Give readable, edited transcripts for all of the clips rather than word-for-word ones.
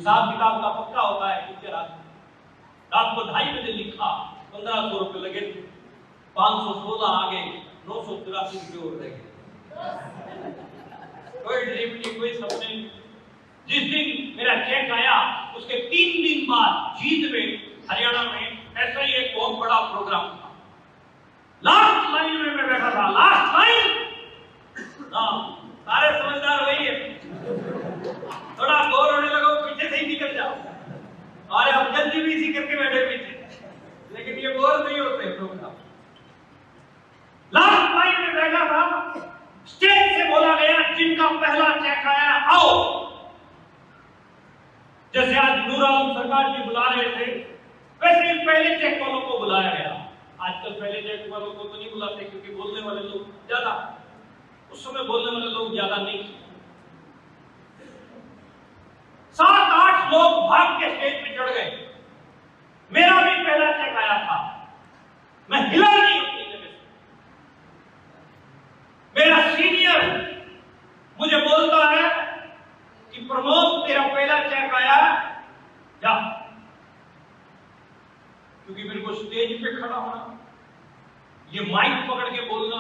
हिसाब किताब का पक्का होता है कि रात को 2:30 बजे लिखा 1500 रुपए लगे थे, 516 आ गए, 983 रुपए और रह गए। कोई ड्रीम नहीं, कोई सपने नहीं। जिस दिन मेरा चेक आया उसके 3 दिन बाद जींद में हरियाणा में ऐसा ही एक बहुत बड़ा प्रोग्राम था। लास्ट लाइन में मैं बैठा था, लास्ट लाइन। सारे समझदार वही है, थोड़ा बोर होने लगा पीछे से ही निकल जाओ। और अब जल्दी भी इसी करके बैठे पीछे, लेकिन ये बोर नहीं होते प्रोग्राम। लास्ट लाइन में बैठा था, स्टेज से बोला गया जिनका पहला चेक आया आओ। जैसे आज नूर आलम सरकार जी बुला रहे थे, वैसे ही पहले चेक वालों को बुलाया गया। आजकल पहले चेक वालों को तो नहीं बुलाते क्योंकि बोलने वाले लोग ज्यादा, उस समय बोलने वाले लोग ज्यादा नहीं। 7-8 लोग भाग के स्टेज पे चढ़ गए। मेरा भी पहला चेक आया था, मैं हिला नहीं अपनी जगह से। मेरा सीनियर मुझे बोलता है कि प्रमोद तेरा पहला चेक आया जा, क्योंकि मेरे को स्टेज पे खड़ा होना, ये माइक पकड़ के बोलना,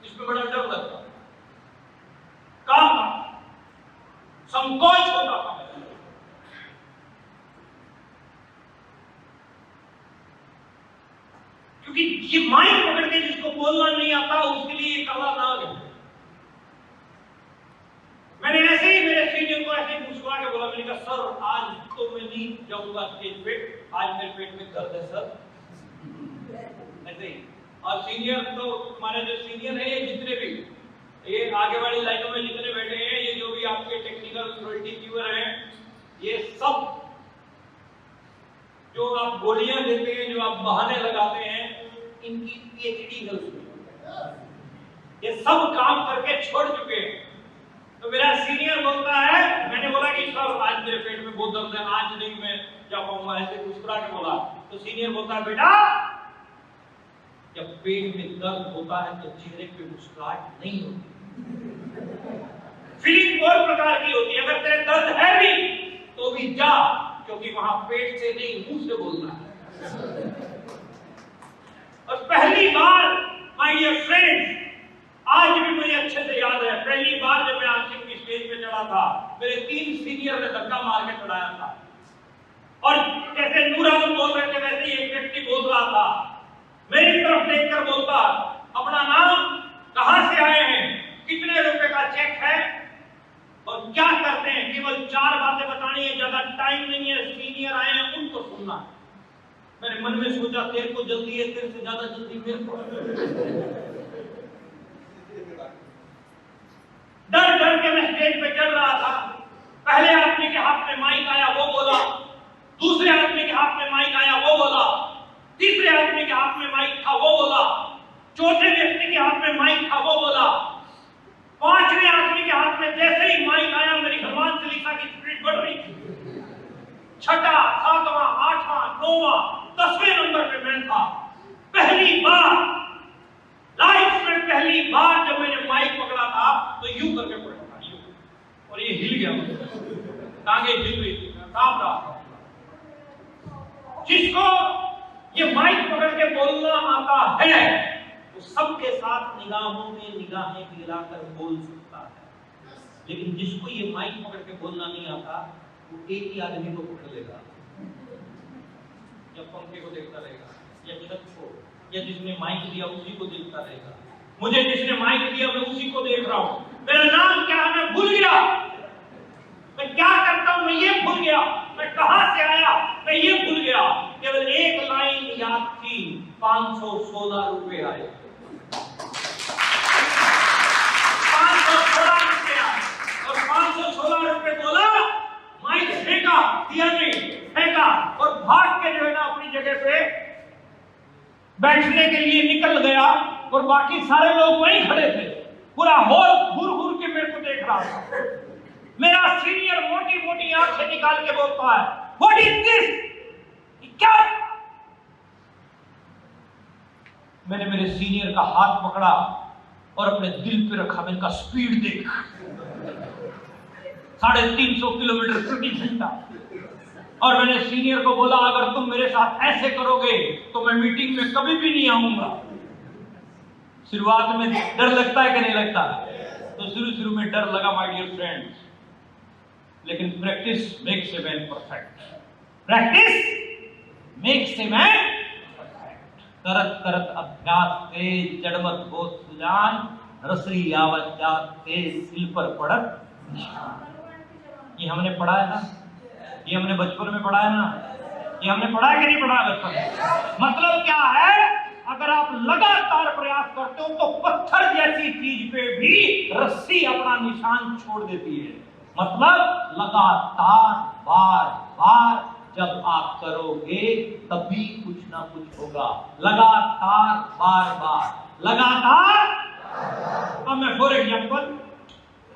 इसमें बड़ा डर लगता, काम था, संकोच होता था। क्योंकि ये माइक पकड़ के जिसको बोलना नहीं आता उसके लिए ये काला नाग है। मैंने ऐसे ही मेरे सीनियर को ऐसे ही मुस्कुरा के बोला, मैंने कहा सर आज तो मैं नहीं जाऊंगा स्टेज पे, आज मेरे पेट में दर्द है सर, ऐसे ही। और सीनियर तो हमारे जो सीनियर है, ये जितने भी ये आगे वाली लाइनों में जितने बैठे हैं, ये जो भी आपके टेक्निकल क्वालिटी व्यूअर हैं, ये सब जो आप गोलियां देते हैं, जो आप बहाने लगाते हैं, इनकी पीएचडी गर्ल्स, ये सब काम करके छोड़ चुके हैं। तो मेरा सीनियर बोलता है, मैंने बोला कि सर आज मेरे पेट में बहुत दर्द है, आज नहीं मैं जा पाऊंगा, ऐसे मुस्कुरा के बोला। तो सीनियर बोलता है बेटा जब पेट में दर्द होता है तो चेहरे पे मुस्कुराहट नहीं होती, फीलिंग और प्रकार की होती है। अगर तेरे दर्द है भी तो भी जा, क्योंकि वहां पेट से नहीं मुंह से बोलना है। और पहली बार माय डियर फ्रेंड्स, आज भी मुझे अच्छे से याद है, पहली बार जब मैं आसिफ की स्टेज पे चढ़ा था, मेरे 3 सीनियर ने धक्का मार के चढ़ाया था। और जैसे नूर आलम बोल रहे थे वैसे ही एक व्यक्ति बोल रहा था, मेरी तरफ देखकर बोलता अपना नाम, कहां से आए हैं, कितने रुपए का चेक है और क्या करते हैं। केवल 4 बातें बतानी है, ज्यादा टाइम नहीं है, सीनियर आए हैं उनको सुनना। मैंने मन में सोचा तेरे को जल्दी है, तेरे से ज्यादा जल्दी मेरे को। डर डर के मैं स्टेज पे चढ़ रहा था। पहले आदमी के हाथ में माइक आया वो बोला, दूसरे आदमी के हाथ में माइक आया वो बोला, तीसरे आदमी के हाथ में माइक था वो बोला, चौथे व्यक्ति के हाथ में माइक था वो बोला, 5वें आदमी के हाथ में जैसे ही माइक आया मेरी हनुमान चालीसा की स्पीड बढ़ रही थी। 6वां, 7वां, 8वां, 9वां, 10वें नंबर पे मैं था। पहली बार लाइफ में, पहली बार जब मैंने माइक पकड़ा था तो यूं करके पकड़ा था, यूं, और ये हिल गया, टांगे हिल रही थी, मैं कांप रहा था। जिसको ये माइक पकड़ के बोलना आता है वो सबके साथ निगाहों में निगाहें मिलाकर बोल सकता है, लेकिन जिसको ये माइक पकड़ के बोलना नहीं आता वो एक ही आदमी को पकड़ लेगा, या पंखे को देखता रहेगा, या छत को, या जिसने माइक दिया उसी को देखता रहेगा। मुझे जिसने माइक दिया मैं उसी को देख रहा हूं। मेरा नाम क्या है मैं भूल गया, मैं क्या करता हूं मैं ये भूल गया, मैं कहां से आया मैं ये भूल गया। केवल एक लाइन याद थी, 516 रुपए आए, 516 रुपए आए, और 516 रुपए बोला, माइक फेंका, दिया नहीं, फेंका और भाग के जो है ना अपनी जगह पे बैठने के लिए निकल गया। और बाकी सारे लोग वहीं खड़े थे, पूरा हॉल घूर घूर के मेरे को देख रहा था। मेरा सीनियर मोटी मोटी आंखें निकाल के बोलता है व्हाट इज दिस, क्या? मैंने मेरे सीनियर का हाथ पकड़ा और अपने दिल पे रखा। मैंने कहा स्पीड देख, 350 किलोमीटर प्रति घंटा। और मैंने सीनियर को बोला अगर तुम मेरे साथ ऐसे करोगे तो मैं मीटिंग में कभी भी नहीं आऊंगा। शुरुआत में डर लगता है कि नहीं लगता? तो शुरू में डर लगा माय डियर फ्रेंड्स, लेकिन practice makes a man perfect. Practice makes a man perfect. करत करत अभ्यास तेज जड़मत हो सुजान, रसरी आवत जात तेज सिल पर पड़त निशान। ये हमने पढ़ा है ना, ये हमने बचपन में पढ़ा है ना, ये हमने पढ़ा है कि नहीं पढ़ा बचपन में? मतलब क्या है, अगर आप लगातार प्रयास करते हो तो पत्थर जैसी चीज पे भी रस्सी अपना निशान छोड़ देती है। मतलब लगातार बार बार जब आप करोगे तभी कुछ ना कुछ होगा। लगातार बार बार लगातार। अब मैं फॉर एग्जाम्पल,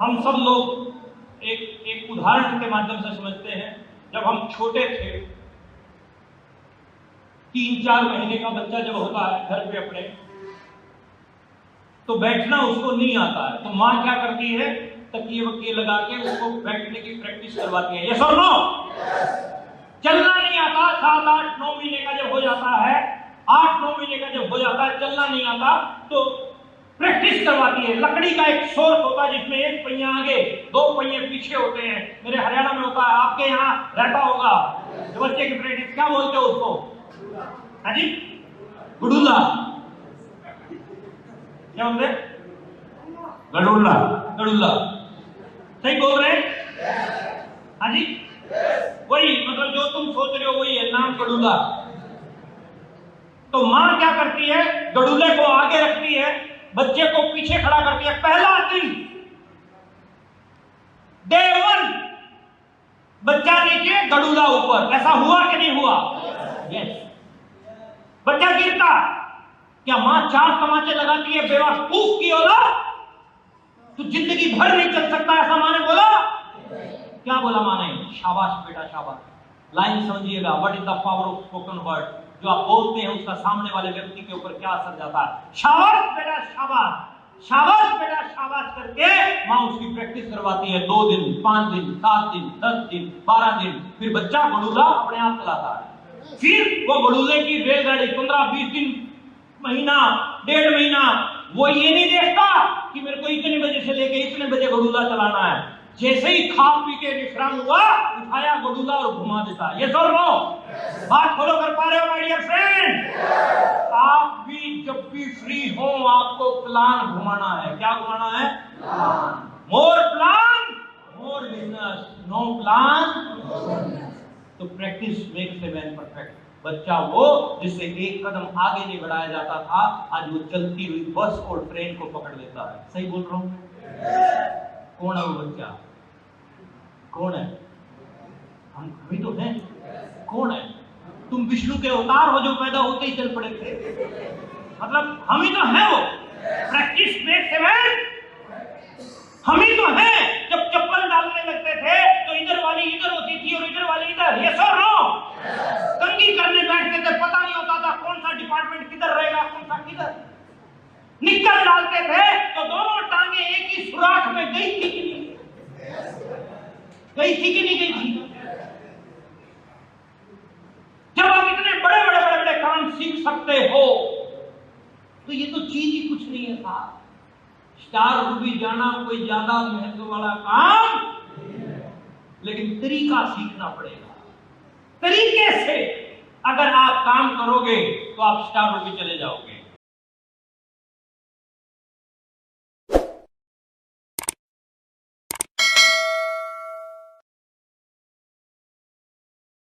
हम सब लोग एक उदाहरण के माध्यम से समझते हैं। जब हम छोटे थे, 3-4 महीने का बच्चा जब होता है घर पे अपने, तो बैठना उसको नहीं आता है, तो माँ क्या करती है, तकिए वकिए लगा के उसको बैठने की प्रैक्टिस करवाती है। यस और नो? चलना नहीं आता, 7-8-9 महीने का जब हो जाता है, 8-9 महीने का जब हो जाता है, चलना नहीं आता तो प्रैक्टिस करवाती है। लकड़ी का एक सोर्स होता है जिसमें एक पहिया आगे 2 पहिए पीछे होते हैं। मेरे हरियाणा में होता है, आपके यहाँ रहता होगा। बच्चे की प्रैक्टिस क्या बोलते हो उसको? हाँ जी, गुडुला। क्या बोलते? गडुल्ला। गडुल्ला सही बोल रहे हैं? हाँ जी, वही, मतलब जो तुम सोच रहे हो वही है नाम, गडुल्ला। तो माँ क्या करती है, गडुल्ले को आगे रखती है, बच्चे को पीछे खड़ा करती है। पहला दिन, डे 1, बच्चा नीचे गडुल्ला ऊपर। ऐसा हुआ कि नहीं हुआ? यस। बच्चा गिरता, क्या मां 4 तमाचे लगाती है, बेवकूफ की औलाद, तू जिंदगी भर नहीं चल सकता, ऐसा मां ने बोला? क्या बोला मां ने? शाबाश बेटा शाबाश। लाइन समझिएगा, what is the power of spoken word. जो आप बोलते हैं उसका सामने वाले व्यक्ति के ऊपर क्या असर जाता है। शाबाश बेटा शाबाश, शाबाश बेटा शाबाश करके मां उसकी प्रैक्टिस करवाती है। 2 दिन, 5 दिन, 7 दिन, 10 दिन, 12 दिन, फिर बच्चा गडुल्ला अपने आप चलाता है। फिर वो गडुल्ले की रेलगाड़ी 15-20 दिन, महीना, 1.5 महीना, वो ये नहीं देखता कि मेरे को इतने बजे से लेके इतने बजे गडुल्ला चलाना है। जैसे ही खा पी के विश्राम हुआ, उठाया गडुल्ला और घुमा देता। ये सर नो बात फॉलो कर पा रहे हो माय डियर फ्रेंड? आप भी जब भी फ्री हो आपको प्लान घुमाना है। क्या घुमाना है? More plan more business, no plan. तो practice makes a man perfect. बच्चा वो जिससे एक कदम आगे नहीं बढ़ाया जाता था, आज वो चलती हुई बस और ट्रेन को पकड़ लेता है। सही बोल रहा हूं? कौन है वो बच्चा? कौन है? हम भी तो हैं। कौन है? तुम विष्णु के अवतार हो जो पैदा होते ही चल पड़े थे। मतलब हम ही तो हैं वो। Practice makes a man. हम ही तो हैं। जब चप्पल डालने लगते थे तो इधर वाली इधर होती थी और इधर वाली इधर। ये सर नो। कंघी करने बैठते थे, पता नहीं होता था कौन सा डिपार्टमेंट किधर रहेगा, कौन सा किधर। निक्कर डालते थे तो दोनों टांगे एक ही सुराख में गई थी कि नहीं गई थी? कि नहीं गई थी? जब आप इतने बड़े बड़े बड़े बड़े काम सीख सकते हो तो ये तो चीज ही कुछ नहीं है साहब। स्टार रूबी जाना कोई ज्यादा महत्व वाला काम, लेकिन तरीका सीखना पड़ेगा। तरीके से अगर आप काम करोगे तो आप स्टार रूबी चले जाओगे।